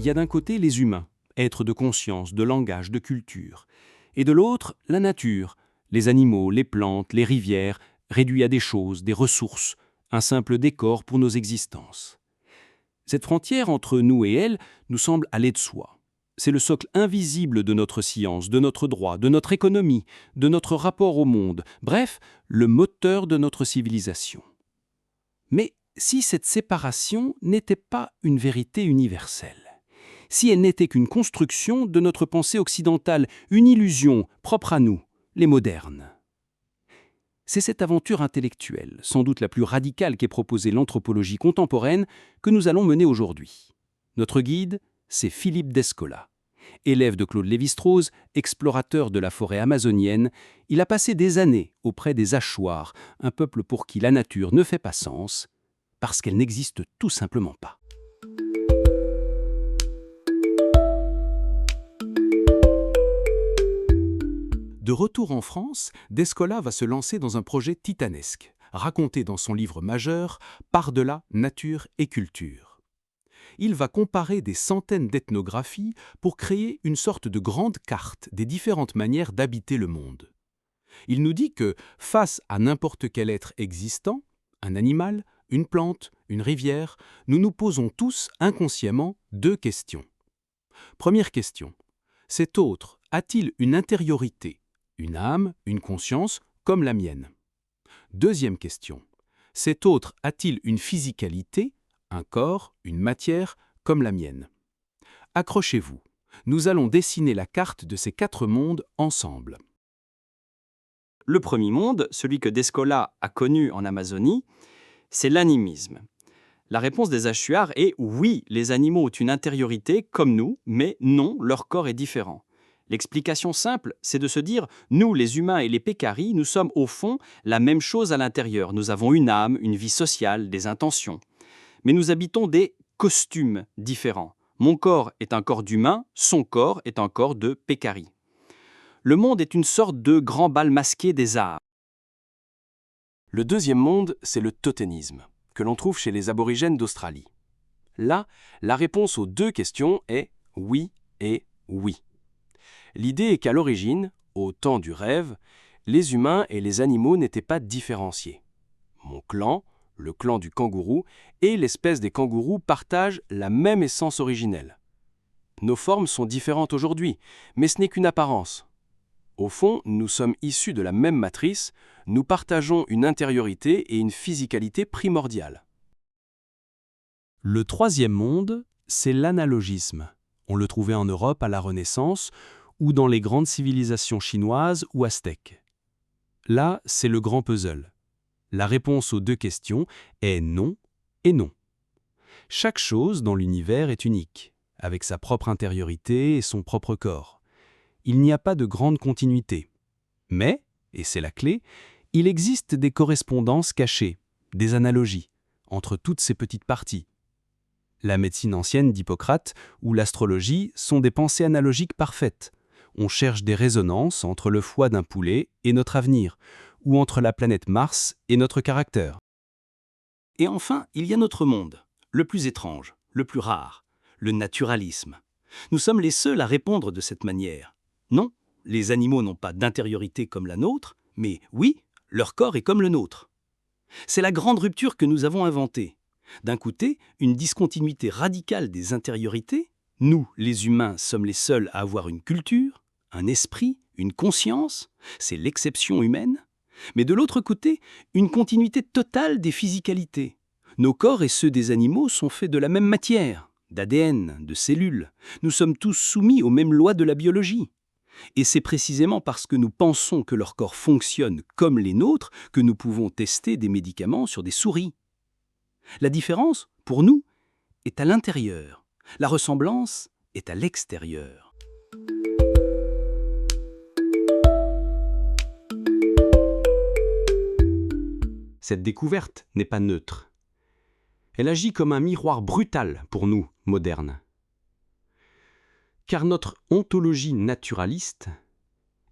Il y a d'un côté les humains, êtres de conscience, de langage, de culture, et de l'autre la nature, les animaux, les plantes, les rivières, réduits à des choses, des ressources, un simple décor pour nos existences. Cette frontière entre nous et elles nous semble aller de soi. C'est le socle invisible de notre science, de notre droit, de notre économie, de notre rapport au monde, bref, le moteur de notre civilisation. Mais si cette séparation n'était pas une vérité universelle, si elle n'était qu'une construction de notre pensée occidentale, une illusion propre à nous, les modernes. C'est cette aventure intellectuelle, sans doute la plus radicale qu'ait proposée l'anthropologie contemporaine, que nous allons mener aujourd'hui. Notre guide, c'est Philippe Descola. Élève de Claude Lévi-Strauss, explorateur de la forêt amazonienne, il a passé des années auprès des Achuars, un peuple pour qui la nature ne fait pas sens, parce qu'elle n'existe tout simplement pas. De retour en France, Descola va se lancer dans un projet titanesque, raconté dans son livre majeur « Par-delà nature et culture ». Il va comparer des centaines d'ethnographies pour créer une sorte de grande carte des différentes manières d'habiter le monde. Il nous dit que, face à n'importe quel être existant, un animal, une plante, une rivière, nous nous posons tous inconsciemment deux questions. Première question, cet autre a-t-il une intériorité, une âme, une conscience, comme la mienne? Deuxième question, cet autre a-t-il une physicalité, un corps, une matière, comme la mienne? Accrochez-vous, nous allons dessiner la carte de ces quatre mondes ensemble. Le premier monde, celui que Descola a connu en Amazonie, c'est l'animisme. La réponse des Achuars est oui, les animaux ont une intériorité comme nous, mais non, leur corps est différent. L'explication simple, c'est de se dire, nous, les humains et les pécaris, nous sommes au fond la même chose à l'intérieur. Nous avons une âme, une vie sociale, des intentions. Mais nous habitons des costumes différents. Mon corps est un corps d'humain, son corps est un corps de pécari. Le monde est une sorte de grand bal masqué des arts. Le deuxième monde, c'est le toténisme, que l'on trouve chez les aborigènes d'Australie. Là, la réponse aux deux questions est oui et oui. L'idée est qu'à l'origine, au temps du rêve, les humains et les animaux n'étaient pas différenciés. Mon clan, le clan du kangourou, et l'espèce des kangourous partagent la même essence originelle. Nos formes sont différentes aujourd'hui, mais ce n'est qu'une apparence. Au fond, nous sommes issus de la même matrice, nous partageons une intériorité et une physicalité primordiale. Le troisième monde, c'est l'analogisme. On le trouvait en Europe à la Renaissance ou dans les grandes civilisations chinoises ou aztèques. Là, c'est le grand puzzle. La réponse aux deux questions est non et non. Chaque chose dans l'univers est unique, avec sa propre intériorité et son propre corps. Il n'y a pas de grande continuité. Mais, et c'est la clé, il existe des correspondances cachées, des analogies, entre toutes ces petites parties. La médecine ancienne d'Hippocrate ou l'astrologie sont des pensées analogiques parfaites. On cherche des résonances entre le foie d'un poulet et notre avenir, ou entre la planète Mars et notre caractère. Et enfin, il y a notre monde, le plus étrange, le plus rare, le naturalisme. Nous sommes les seuls à répondre de cette manière. Non, les animaux n'ont pas d'intériorité comme la nôtre, mais oui, leur corps est comme le nôtre. C'est la grande rupture que nous avons inventée. D'un côté, une discontinuité radicale des intériorités. Nous, les humains, sommes les seuls à avoir une culture, un esprit, une conscience. C'est l'exception humaine. Mais de l'autre côté, une continuité totale des physicalités. Nos corps et ceux des animaux sont faits de la même matière, d'ADN, de cellules. Nous sommes tous soumis aux mêmes lois de la biologie. Et c'est précisément parce que nous pensons que leur corps fonctionne comme les nôtres que nous pouvons tester des médicaments sur des souris. La différence, pour nous, est à l'intérieur. La ressemblance est à l'extérieur. Cette découverte n'est pas neutre. Elle agit comme un miroir brutal pour nous, modernes. Car notre ontologie naturaliste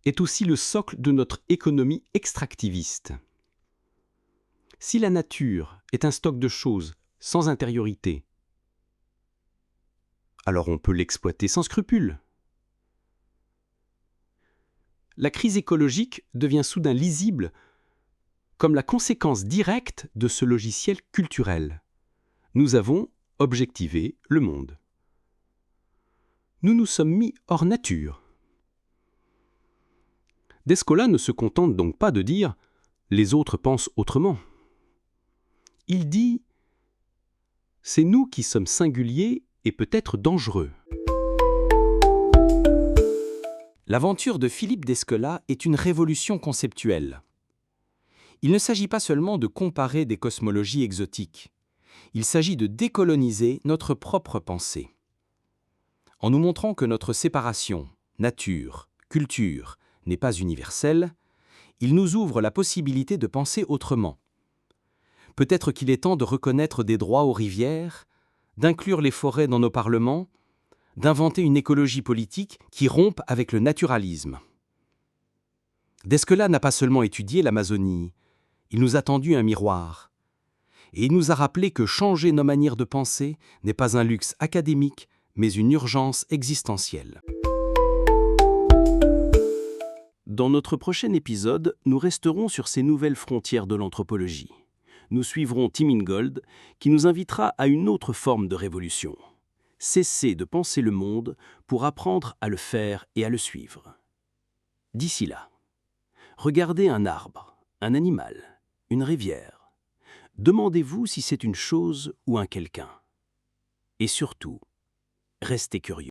est aussi le socle de notre économie extractiviste. Si la nature est un stock de choses sans intériorité, alors on peut l'exploiter sans scrupule. La crise écologique devient soudain lisible comme la conséquence directe de ce logiciel culturel. Nous avons objectivé le monde. Nous nous sommes mis hors nature. Descola ne se contente donc pas de dire « les autres pensent autrement ». Il dit « c'est nous qui sommes singuliers et peut-être dangereux ». L'aventure de Philippe Descola est une révolution conceptuelle. Il ne s'agit pas seulement de comparer des cosmologies exotiques. Il s'agit de décoloniser notre propre pensée. En nous montrant que notre séparation, nature, culture, n'est pas universelle, il nous ouvre la possibilité de penser autrement. Peut-être qu'il est temps de reconnaître des droits aux rivières, d'inclure les forêts dans nos parlements, d'inventer une écologie politique qui rompe avec le naturalisme. Descola n'a pas seulement étudié l'Amazonie, il nous a tendu un miroir. Et il nous a rappelé que changer nos manières de penser n'est pas un luxe académique, mais une urgence existentielle. Dans notre prochain épisode, nous resterons sur ces nouvelles frontières de l'anthropologie. Nous suivrons Tim Ingold, qui nous invitera à une autre forme de révolution. Cesser de penser le monde pour apprendre à le faire et à le suivre. D'ici là, regardez un arbre, un animal, une rivière. Demandez-vous si c'est une chose ou un quelqu'un. Et surtout, restez curieux.